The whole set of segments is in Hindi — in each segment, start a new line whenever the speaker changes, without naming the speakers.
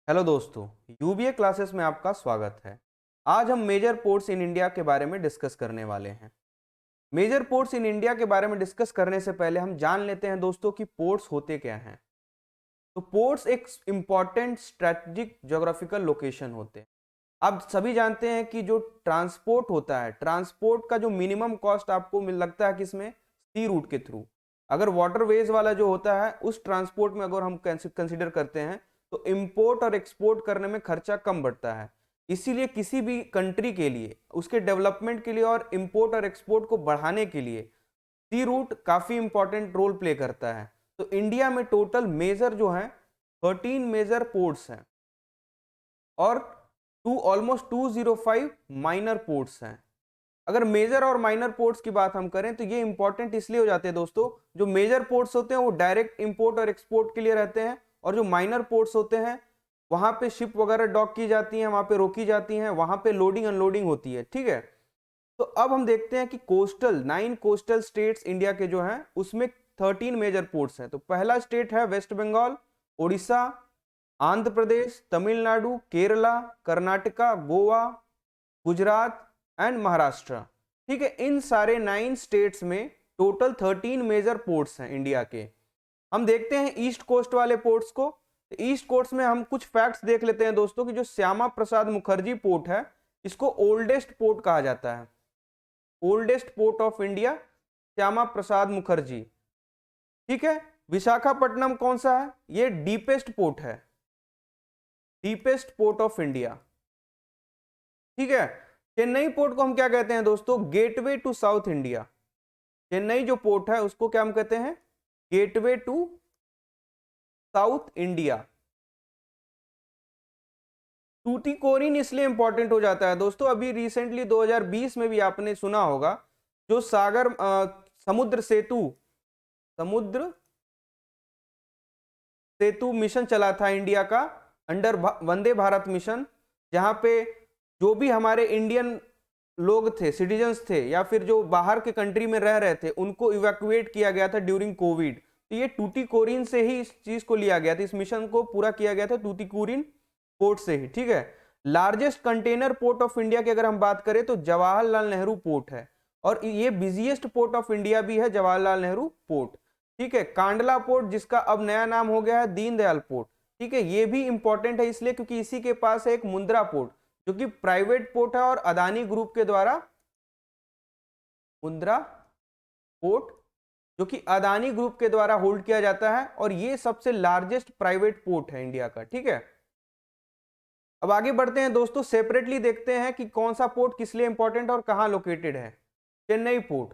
हेलो दोस्तों, यूबीए क्लासेस में आपका स्वागत है। आज हम मेजर पोर्ट्स इन इंडिया के बारे में डिस्कस करने वाले हैं। मेजर पोर्ट्स इन इंडिया के बारे में डिस्कस करने से पहले हम जान लेते हैं दोस्तों कि पोर्ट्स होते क्या हैं। तो पोर्ट्स एक इंपॉर्टेंट स्ट्रेटेजिक ज्योग्राफिकल लोकेशन होते हैं। आप सभी जानते हैं कि जो ट्रांसपोर्ट होता है, ट्रांसपोर्ट का जो मिनिमम कॉस्ट आपको मिल लगता है किसमें, सी रूट के थ्रू। अगर वाटरवेज वाला जो होता है उस ट्रांसपोर्ट में अगर हम कंसिडर करते हैं तो इंपोर्ट और एक्सपोर्ट करने में खर्चा कम बढ़ता है। इसीलिए किसी भी कंट्री के लिए, उसके डेवलपमेंट के लिए और इंपोर्ट और एक्सपोर्ट को बढ़ाने के लिए सी रूट काफी इंपॉर्टेंट रोल प्ले करता है। तो इंडिया में टोटल मेजर जो है 13 मेजर पोर्ट्स हैं और ऑलमोस्ट 205 माइनर पोर्ट्स हैं। अगर मेजर और माइनर पोर्ट्स की बात हम करें तो ये इंपॉर्टेंट इसलिए हो जाते हैं दोस्तों, जो मेजर पोर्ट्स होते हैं वो डायरेक्ट इंपोर्ट और एक्सपोर्ट के लिए रहते हैं, और जो माइनर पोर्ट्स होते हैं वहां पे शिप वगैरह डॉक की जाती हैं, वहां पे रोकी जाती हैं, वहां पे लोडिंग अनलोडिंग होती है। ठीक है, तो अब हम देखते हैं कि 9 कोस्टल स्टेट्स इंडिया के जो हैं उसमें 13 मेजर पोर्ट्स हैं। तो पहला स्टेट है वेस्ट बंगाल, उड़ीसा, आंध्र प्रदेश, तमिलनाडु, केरला, कर्नाटका, गोवा, गुजरात एंड महाराष्ट्र। ठीक है, इन सारे 9 स्टेट्स में टोटल 13 मेजर पोर्ट्स हैं इंडिया के। हम देखते हैं ईस्ट कोस्ट वाले पोर्ट्स को। ईस्ट कोस्ट में हम कुछ फैक्ट्स देख लेते हैं दोस्तों कि जो श्यामा प्रसाद मुखर्जी पोर्ट है इसको ओल्डेस्ट पोर्ट कहा जाता है। Oldest port of India Shyama Prasad Mukherjee. ठीक है, विशाखापट्टनम कौन सा है, ये डीपेस्ट पोर्ट है, डीपेस्ट पोर्ट ऑफ इंडिया। ठीक है, चेन्नई पोर्ट को हम क्या कहते हैं दोस्तों, gateway to south India. Chennai जो पोर्ट है उसको क्या हम कहते हैं, gateway to south India. Tuticorin इसलिए इंपॉर्टेंट हो जाता है दोस्तों, अभी रिसेंटली 2020 में भी आपने सुना होगा जो समुद्र सेतु मिशन चला था इंडिया का अंडर वंदे भारत मिशन, जहां पे जो भी हमारे इंडियन लोग थे, सिटीजन्स थे या फिर जो बाहर के कंट्री में रह रहे थे, उनको इवैक्यूएट किया गया था ड्यूरिंग कोविड। तो ये टूटीकोरिन से ही इस चीज को लिया गया था, इस मिशन को पूरा किया गया था टूटीकोरिन पोर्ट से ही। ठीक है, largest container port of India की अगर हम बात करें तो जवाहरलाल नेहरू पोर्ट है, और ये बिजिएस्ट पोर्ट ऑफ इंडिया भी है जवाहरलाल नेहरू पोर्ट। ठीक है, कांडला पोर्ट जिसका अब नया नाम हो गया है दीनदयाल पोर्ट। ठीक है, ये भी इंपॉर्टेंट है इसलिए क्योंकि इसी के पास है एक मुंद्रा पोर्ट जो कि प्राइवेट पोर्ट है और अदानी ग्रुप के द्वारा, मुंद्रा पोर्ट जो कि अदानी ग्रुप के द्वारा होल्ड किया जाता है, और ये सबसे लार्जेस्ट प्राइवेट पोर्ट है इंडिया का। ठीक है, अब आगे बढ़ते हैं दोस्तों, सेपरेटली देखते हैं कि कौन सा पोर्ट किस लिए इंपॉर्टेंट और कहां लोकेटेड है। चेन्नई पोर्ट,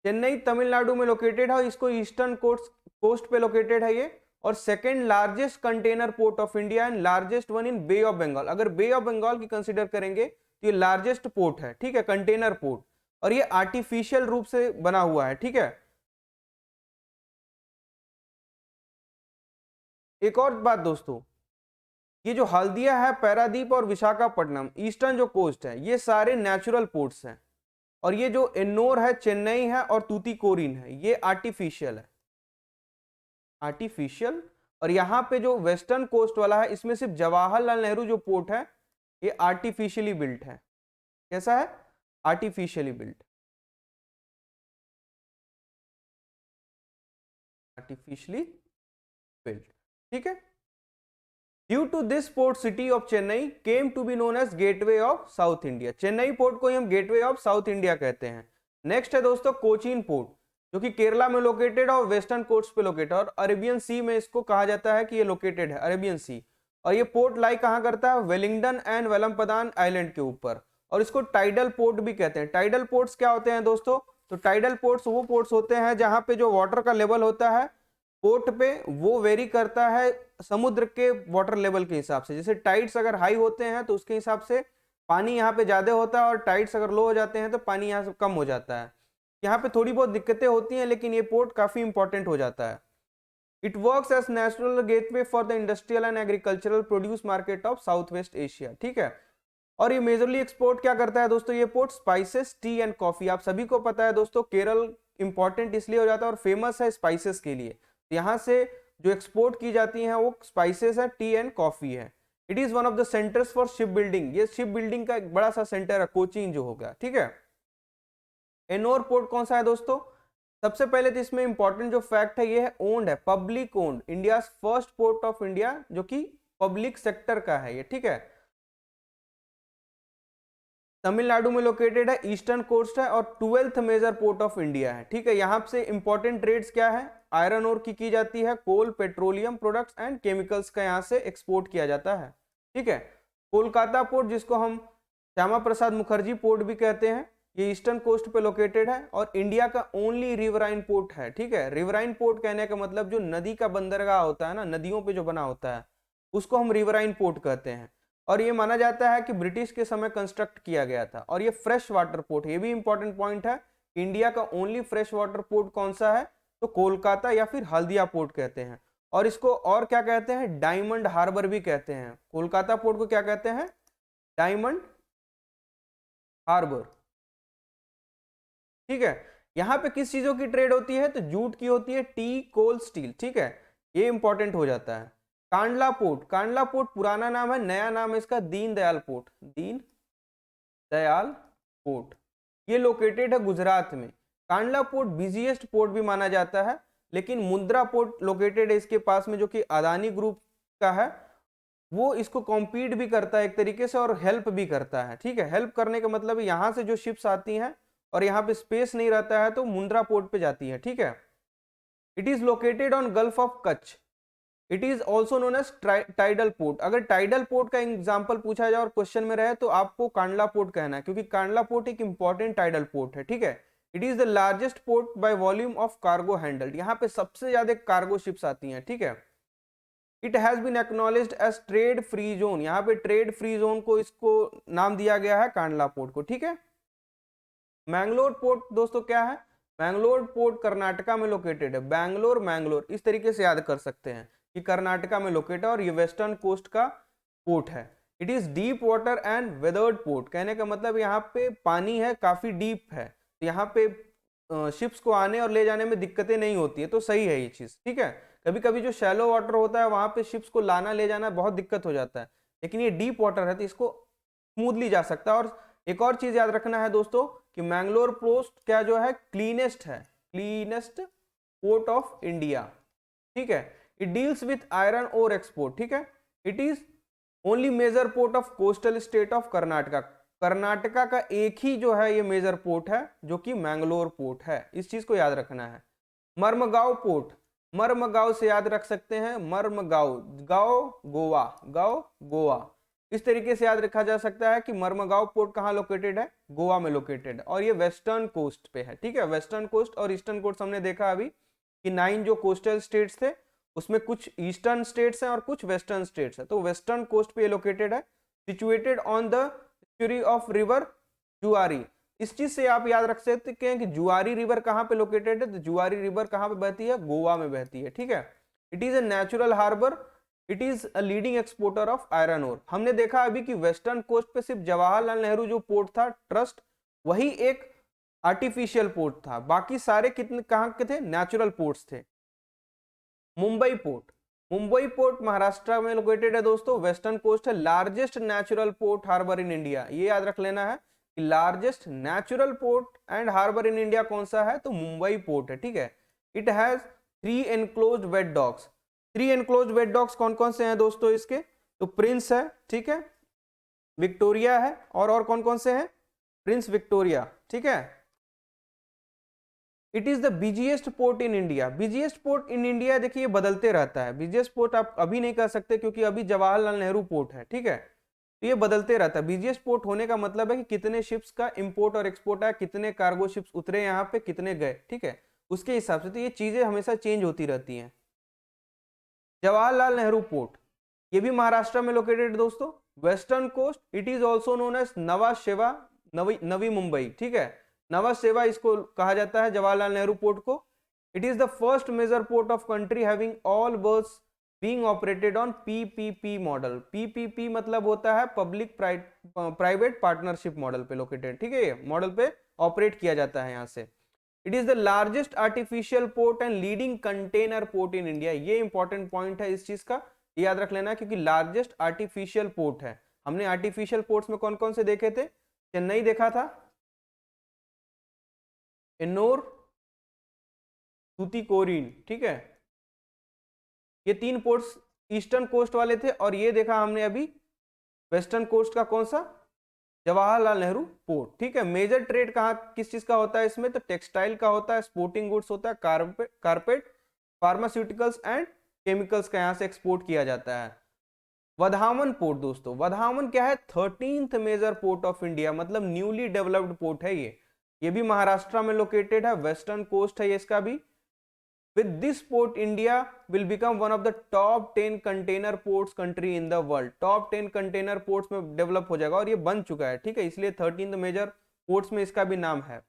चेन्नई तमिलनाडु में लोकेटेड है, इसको ईस्टर्न कोस्ट पे लोकेटेड है ये, और second largest container port of India and largest one in bay of Bengal. अगर बे ऑफ बंगाल की कंसीडर करेंगे तो ये लार्जेस्ट पोर्ट है। ठीक है, कंटेनर पोर्ट, और ये आर्टिफिशियल रूप से बना हुआ है। ठीक है, एक और बात दोस्तों, ये जो हल्दिया है, पारादीप और विशाखापट्टनम, ईस्टर्न जो कोस्ट है, ये सारे नेचुरल पोर्ट्स हैं, और ये जो एन्नोर है, चेन्नई है और तूतीकोरिन है, ये आर्टिफिशियल है, आर्टिफिशियल। और यहाँ पे जो वेस्टर्न कोस्ट वाला है इसमें सिर्फ जवाहरलाल नेहरू जो पोर्ट है ये आर्टिफिशियली बिल्ट है। कैसा है, आर्टिफिशियली बिल्ट, आर्टिफिशियली बिल्ट। ठीक है, due to this port city of Chennai came to be known as gateway of south India. Chennai port को ही हम गेटवे ऑफ साउथ इंडिया कहते हैं। नेक्स्ट है दोस्तों कोचीन पोर्ट, जो कि केरला में लोकेटेड और वेस्टर्न कोस्ट पे लोकेटेड, और अरेबियन सी में इसको कहा जाता है कि ये लोकेटेड है, अरेबियन सी। और ये पोर्ट लाई कहाँ करता है, वेलिंगडन एंड वेलम्पदान आइलैंड के ऊपर, और इसको टाइडल पोर्ट भी कहते हैं। टाइडल पोर्ट्स क्या होते हैं दोस्तों, तो टाइडल पोर्ट्स वो पोर्ट्स होते हैं जहां पे जो वाटर का लेवल होता है पोर्ट पे वो वेरी करता है समुद्र के वाटर लेवल के हिसाब से। जैसे टाइड्स अगर हाई होते हैं तो उसके हिसाब से पानी यहाँ पे ज्यादा होता है, और टाइड्स अगर लो हो जाते हैं तो पानी यहाँ से कम हो जाता है। यहाँ पे थोड़ी बहुत दिक्कतें होती हैं, लेकिन ये पोर्ट काफी इंपॉर्टेंट हो जाता है। It works as national gateway for the industrial and agricultural produce market of south west Asia. ठीक है, और ये मेजरली एक्सपोर्ट क्या करता है दोस्तों, ये port spices, T and coffee. आप सभी को पता है दोस्तों केरल इंपॉर्टेंट इसलिए हो जाता है और फेमस है स्पाइसेस के लिए। यहाँ से जो एक्सपोर्ट की जाती हैं वो स्पाइसेस है, टी एंड कॉफी है। It is one of the centres for ship building, ये शिप बिल्डिंग का एक बड़ा सा सेंटर है, कोचीन जो हो गया, ठीक है। एनोर पोर्ट कौन सा है दोस्तों? सबसे पहले तो इसमें इंपॉर्टेंट जो फैक्ट है ये है ओन्ड है, public owned, India first port of India जो कि पब्लिक सेक्टर का है ये, ठीक है। तमिलनाडु में लोकेटेड है, ईस्टर्न कोस्ट है और 12th major port of India है, ठीक है। यहाँ से इंपॉर्टेंट ट्रेड्स क्या है? आयरन ओर की जाती है, कोल, पेट्रोलियम प्रोडक्ट्स एंड केमिकल्स का यहाँ से एक्सपोर्ट किया जाता है, ठीक है। कोलकाता पोर्ट जिसको हम श्यामा प्रसाद मुखर्जी पोर्ट भी कहते हैं, ये ईस्टर्न कोस्ट पे लोकेटेड है और इंडिया का ओनली रिवराइन पोर्ट है, ठीक है। रिवराइन पोर्ट कहने का मतलब जो नदी का बंदरगाह होता है ना, नदियों पे जो बना होता है उसको हम रिवराइन पोर्ट कहते हैं। और ये माना जाता है कि ब्रिटिश के समय कंस्ट्रक्ट किया गया था। और ये फ्रेश वाटर पोर्ट, ये भी इंपॉर्टेंट पॉइंट है, इंडिया का ओनली फ्रेश वाटर पोर्ट कौन सा है? तो कोलकाता या फिर हल्दिया पोर्ट कहते हैं। और इसको और क्या कहते हैं? डायमंड हार्बर भी कहते हैं। कोलकाता पोर्ट को क्या कहते हैं? डायमंड हार्बर, ठीक है। यहाँ पे किस चीजों की ट्रेड होती है? तो जूट की होती है, टी, कोल, स्टील, ठीक है, ये इंपॉर्टेंट हो जाता है। कांडला पोर्ट, कांडला पोर्ट पुराना नाम है, नया नाम है इसका दीनदयाल पोर्ट, दीन दयाल पोर्ट, ये लोकेटेड है गुजरात में। कांडला पोर्ट बिजिएस्ट पोर्ट भी माना जाता है, लेकिन मुंद्रा पोर्ट लोकेटेड है इसके पास में जो कि अदानी ग्रुप का है, वो इसको कॉम्पीट भी करता है एक तरीके से और हेल्प भी करता है, ठीक है। हेल्प करने का मतलब यहाँ से जो शिप्स आती हैं और यहाँ पे स्पेस नहीं रहता है तो मुंद्रा पोर्ट पे जाती है, ठीक है। It is located on gulf of Kutch, it is also known as tidal port. अगर टाइडल पोर्ट का एग्जाम्पल पूछा जाए और क्वेश्चन में रहे तो आपको कांडला पोर्ट कहना है, क्योंकि कांडला पोर्ट एक इंपॉर्टेंट टाइडल पोर्ट है, ठीक है। It is the largest port by volume of cargo handled, यहाँ पे सबसे ज्यादा कार्गो शिप्स आती हैं, ठीक है। It has been acknowledged as trade free zone, यहाँ पे ट्रेड फ्री जोन को इसको नाम दिया गया है कांडला पोर्ट को, ठीक है। मैंगलोर पोर्ट दोस्तों क्या है? मैंगलोर पोर्ट कर्नाटका में लोकेटेड है, बैंगलोर मैंगलोर इस तरीके से याद कर सकते हैं कि कर्नाटका में लोकेटेड है और ये वेस्टर्न कोस्ट का पोर्ट है। It is deep water and weathered port, कहने का मतलब यहाँ पे पानी है, काफी डीप है, तो यहाँ पे शिप्स को आने और ले जाने में दिक्कतें नहीं होती है, तो सही है ये चीज, ठीक है। कभी कभी जो शैलो वाटर होता है वहां पे शिप्स को लाना ले जाना बहुत दिक्कत हो जाता है, लेकिन ये डीप वाटर है तो इसको स्मूथली जा सकता है। और एक और चीज याद रखना है दोस्तों कि मैंगलोर पोर्ट क्या जो है क्लीनेस्ट है, क्लीनेस्ट पोर्ट ऑफ इंडिया, ठीक है। It deals with iron ore export, ठीक है। It is only major port of coastal state of Karnataka, Karnataka का एक ही जो है ये मेजर पोर्ट है जो कि मैंगलोर पोर्ट है, इस चीज को याद रखना है। मर्मगांव पोर्ट, मर्मगांव से याद रख सकते हैं, मर्मगांव, गांव गोवा, गांव गोवा, इस तरीके से याद रखा जा सकता है कि मर्मगांव पोर्ट कहाँ लोकेटेड है? गोवा में लोकेटेड है और ये वेस्टर्न कोस्ट पे है, ठीक है। वेस्टर्न कोस्ट और ईस्टर्न कोस्ट हमने देखा अभी कि 9 जो कोस्टल स्टेट्स थे उसमें कुछ ईस्टर्न स्टेट्स हैं और कुछ वेस्टर्न स्टेट्स हैं, तो वेस्टर्न कोस्ट पे लोकेटेड है, situated on the estuary of river जुआरी। इस चीज से आप याद रख सकते हैं कि जुआरी रिवर कहाँ पे लोकेटेड है? तो जुआरी रिवर कहाँ पे बहती है? गोवा में बहती है, ठीक है। It is a natural harbour, it is a leading exporter of iron ore. हमने देखा अभी कि वेस्टर्न कोस्ट पे सिर्फ जवाहरलाल नेहरू जो पोर्ट था ट्रस्ट, वही एक आर्टिफिशियल पोर्ट था, बाकी सारे कितने कहाँ के थे? नेचुरल पोर्ट्स थे। मुंबई पोर्ट, मुंबई पोर्ट महाराष्ट्र में लोकेटेड है दोस्तों, वेस्टर्न कोस्ट है, largest natural port harbour in India, ये याद रख लेना है कि largest natural port and harbour in India कौन सा है? तो मुंबई पोर्ट है, ठीक है। It has 3 enclosed wet docks, 3 enclosed wet docks कौन कौन से हैं दोस्तों इसके? तो प्रिंस है, ठीक है, विक्टोरिया है और कौन कौन से हैं? प्रिंस विक्टोरिया, ठीक है। It is the busiest port in India, busiest port in India देखिए बदलते रहता है, बिजिएस्ट पोर्ट आप अभी नहीं कह सकते क्योंकि अभी जवाहरलाल नेहरू पोर्ट है, ठीक है। तो ये बदलते रहता है, बिजिएस्ट पोर्ट होने का मतलब है कि कितने शिप्स का इंपोर्ट और एक्सपोर्ट है, कितने कार्गो शिप्स उतरे यहाँ पे, कितने गए, ठीक है, उसके हिसाब से। तो ये चीजें हमेशा चेंज होती रहती हैं। जवाहरलाल नेहरू पोर्ट ये भी महाराष्ट्र में लोकेटेड दोस्तों, western coast, it is also known as Nhava Sheva, Navi Mumbai, ठीक है, नवा शेवा इसको कहा जाता है जवाहरलाल नेहरू पोर्ट को। It is the first major port of country having all berths being operated on PPP model, PPP मतलब होता है पब्लिक प्राइवेट पार्टनरशिप मॉडल पे लोकेटेड, ठीक है, ये मॉडल पे ऑपरेट किया जाता है यहाँ से। It is the largest artificial port and leading container port in India. ये इंपॉर्टेंट पॉइंट है इस चीज का, याद रख लेना, क्योंकि लार्जेस्ट आर्टिफिशियल पोर्ट है। हमने आर्टिफिशियल पोर्ट्स में कौन कौन से देखे थे? चेन्नई देखा था, एन्नोर, तूतीकोरिन, ठीक है, ये 3 पोर्ट्स ईस्टर्न कोस्ट वाले थे। और ये देखा हमने अभी वेस्टर्न कोस्ट का, कौन सा? जवाहरलाल नेहरू पोर्ट, ठीक है। मेजर ट्रेड कहाँ किस चीज का होता है इसमें? तो टेक्सटाइल का होता है, स्पोर्टिंग गुड्स होता है, कारपेट, फार्मास्यूटिकल्स एंड केमिकल्स का यहाँ से एक्सपोर्ट किया जाता है। वधावन पोर्ट दोस्तों, वधावन क्या है? 13th major port of India, मतलब न्यूली डेवलप्ड पोर्ट है ये भी महाराष्ट्र में लोकेटेड है, वेस्टर्न कोस्ट है ये इसका भी। With this port, India will become one of the top 10 container ports country in the world. Top 10 container ports में डेवलप हो जाएगा और ये बन चुका है, ठीक है, इसलिए 13th मेजर पोर्ट्स में इसका भी नाम है।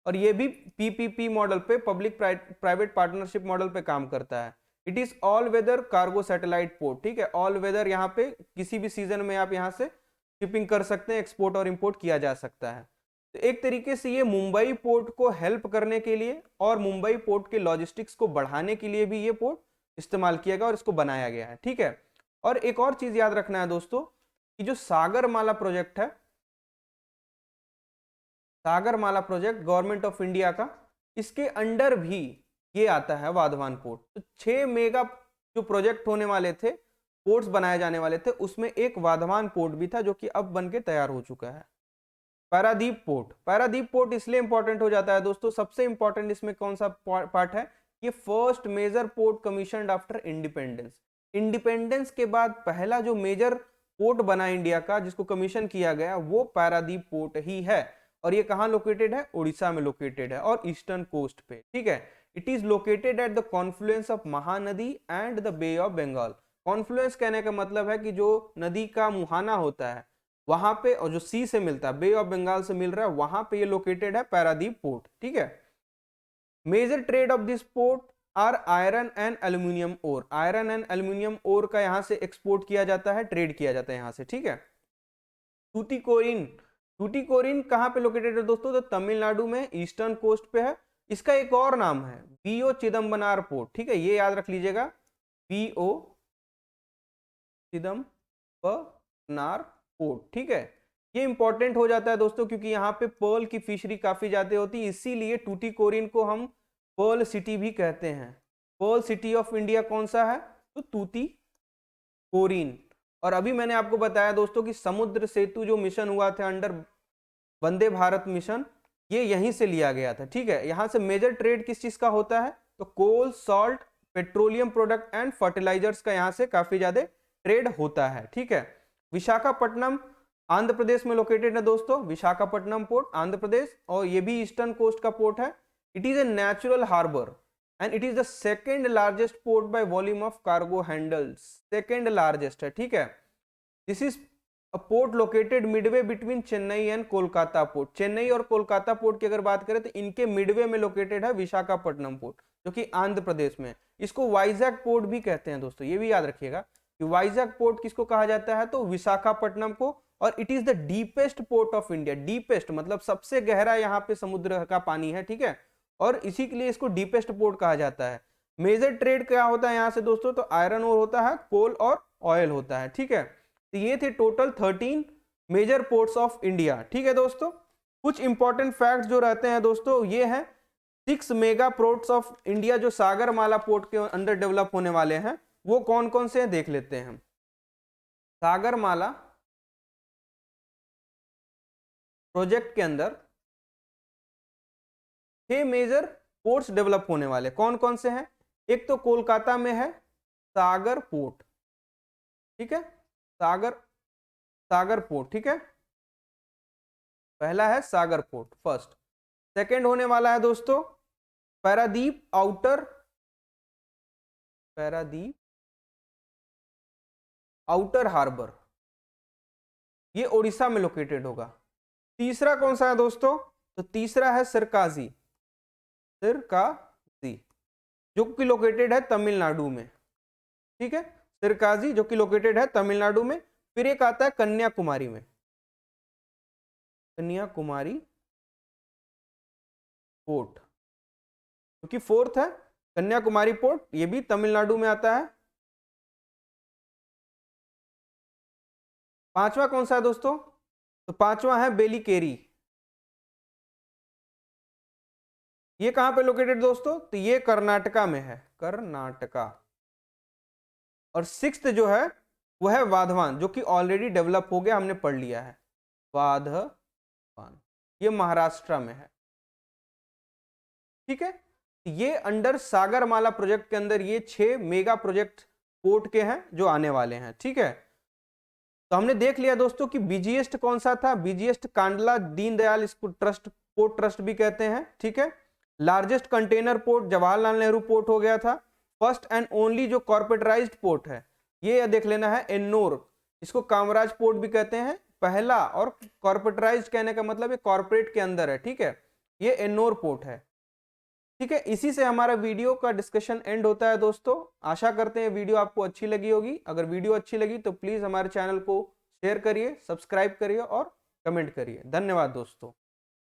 और ये भी पीपीपी मॉडल पे, पब्लिक प्राइवेट पार्टनरशिप मॉडल पे काम करता है। It is all weather cargo satellite port, ठीक है, ऑल वेदर, यहाँ पे किसी भी सीजन में आप यहाँ से शिपिंग कर सकते हैं, एक्सपोर्ट और इंपोर्ट किया जा सकता है। तो एक तरीके से ये मुंबई पोर्ट को हेल्प करने के लिए और मुंबई पोर्ट के लॉजिस्टिक्स को बढ़ाने के लिए भी ये पोर्ट इस्तेमाल किया गया और इसको बनाया गया है, ठीक है। और एक और चीज याद रखना है दोस्तों कि जो सागरमाला प्रोजेक्ट है, Sagarmala project government of India का, इसके अंडर भी ये आता है वाधवान पोर्ट। तो 6 मेगा जो प्रोजेक्ट होने वाले थे, पोर्ट्स बनाए जाने वाले थे, उसमें एक वाधवान पोर्ट भी था जो कि अब बनके तैयार हो चुका है। पारादीप पोर्ट, पारादीप पोर्ट इसलिए इंपॉर्टेंट हो जाता है दोस्तों, सबसे इंपॉर्टेंट इसमें कौन सा पार्ट है? ये first major port commissioned after independence. Independence के बाद पहला जो मेजर पोर्ट बना इंडिया का, जिसको कमीशन किया गया, वो पारादीप पोर्ट ही है। और ये कहाँ लोकेटेड है? उड़ीसा में लोकेटेड है और ईस्टर्न कोस्ट पे, ठीक है। It is located at the confluence of Mahanadi and the bay of Bengal. Confluence कहने का मतलब है कि जो नदी का मुहाना होता है वहां पे, और जो सी से मिलता है, बे ऑफ बंगाल से मिल रहा है, वहां पे ये लोकेटेड है पारादीप पोर्ट, ठीक है। Major trade of this port are iron and aluminium ore. Iron and aluminium ore का यहां से एक्सपोर्ट किया जाता है, ट्रेड किया जाता है यहां से, ठीक है। टूटीकोरिन, टूटीकोरिन कहां पे लोकेटेड है दोस्तों? तो तमिलनाडु में ईस्टर्न कोस्ट पे है। इसका एक और नाम है बीओ चिदम्बनार पोर्ट, ठीक है, ये याद रख लीजिएगा, बीओ चिदम्बनार पोर्ट, ठीक है। ये इंपॉर्टेंट हो जाता है दोस्तों क्योंकि यहाँ पे पर्ल की फिशरी काफी ज्यादा होती है, इसीलिए टूटीकोरिन को हम पर्ल सिटी भी कहते हैं। पर्ल सिटी ऑफ इंडिया कौन सा है? तो टूटीकोरिन। और अभी मैंने आपको बताया दोस्तों कि समुद्र सेतु जो मिशन हुआ था अंडर वंदे भारत मिशन, ये यहीं से लिया गया था, ठीक है। यहाँ से मेजर ट्रेड किस चीज का होता है? तो coal, salt, petroleum product and fertilisers का यहाँ से काफी ज्यादा ट्रेड होता है, ठीक है। विशाखापट्टनम आंध्र प्रदेश में लोकेटेड है दोस्तों, विशाखापट्टनम पोर्ट आंध्र प्रदेश, और ये भी ईस्टर्न कोस्ट का पोर्ट है। It is a natural harbour and it is the second largest port by volume of cargo handles, second largest है, ठीक है। This is a port located midway between Chennai and Kolkata port. Chennai और कोलकाता पोर्ट की अगर बात करें तो इनके मिडवे में लोकेटेड है विशाखापट्टनम पोर्ट, जो कि आंध्र प्रदेश में। इसको वाइजैक पोर्ट भी कहते हैं दोस्तों, ये भी याद रखिएगा कि वाइजैक पोर्ट किसको कहा जाता है? तो विशाखापट्टनम को। और it is the deepest port of India, deepest मतलब सबसे गहरा यहाँ पे समुद्र का पानी है, ठीक है, और इसी के लिए इसको डीपेस्ट पोर्ट कहा जाता है। मेजर ट्रेड क्या होता है यहाँ से दोस्तों? तो आयरन ओर होता है, कोल और ऑयल होता है, ठीक है। तो ये थे total 13 major ports of India, ठीक है दोस्तों। कुछ इंपॉर्टेंट फैक्ट्स जो रहते हैं दोस्तों ये है 6 मेगा पोर्ट्स ऑफ इंडिया जो सागरमाला पोर्ट के अंदर डेवलप होने वाले हैं, वो कौन कौन से हैं देख लेते हैं। सागरमाला प्रोजेक्ट के अंदर 6 मेजर पोर्ट्स डेवलप होने वाले, कौन कौन से हैं? एक तो कोलकाता में है सागर पोर्ट, ठीक है, सागर पोर्ट, ठीक है, पहला है सागर पोर्ट फर्स्ट। सेकंड होने वाला है दोस्तों पारादीप आउटर हार्बर, ये उड़ीसा में लोकेटेड होगा। तीसरा कौन सा है दोस्तों? तो तीसरा है सिरकाजी जो कि लोकेटेड है तमिलनाडु में, ठीक है, सिरकाजी जो कि लोकेटेड है तमिलनाडु में। फिर एक आता है कन्याकुमारी में, कन्याकुमारी पोर्ट, क्योंकि फोर्थ है कन्याकुमारी पोर्ट, ये भी तमिलनाडु में आता है। पांचवा कौन सा है दोस्तों? तो पांचवा है बेलिकेरी। ये कहां पे लोकेटेड दोस्तों? तो ये कर्नाटका में है, कर्नाटका। और सिक्स्थ जो है वो है वाधवान, जो कि ऑलरेडी डेवलप हो गया, हमने पढ़ लिया है, वाधवान, ये महाराष्ट्र में है। ठीक है, ये अंडर सागरमाला प्रोजेक्ट के अंदर ये 6 मेगा प्रोजेक्ट पोर्ट के हैं जो आने वाले हैं। ठीक है, तो हमने देख लिया दोस्तों कि बीजीएस्ट कौन सा था। बीजीएस्ट कांडला दीनदयाल इसको ट्रस्ट, पोर्ट ट्रस्ट भी कहते हैं। ठीक है, largest container port Jawaharlal Nehru port हो गया था। फर्स्ट एंड ओनली जो कॉर्पोरेटाइज्ड पोर्ट है ये देख लेना है एन्नोर, इसको कामराज पोर्ट भी कहते हैं पहला, और कॉर्पोरेटाइज्ड कहने का मतलब ये कॉर्पोरेट के अंदर है। ठीक है, ये एन्नोर पोर्ट है। ठीक है, इसी से हमारा वीडियो का डिस्कशन एंड होता है दोस्तों। आशा करते हैं वीडियो आपको अच्छी लगी होगी। अगर वीडियो अच्छी लगी तो प्लीज हमारे चैनल को शेयर करिए, सब्सक्राइब करिए और कमेंट करिए। धन्यवाद दोस्तों।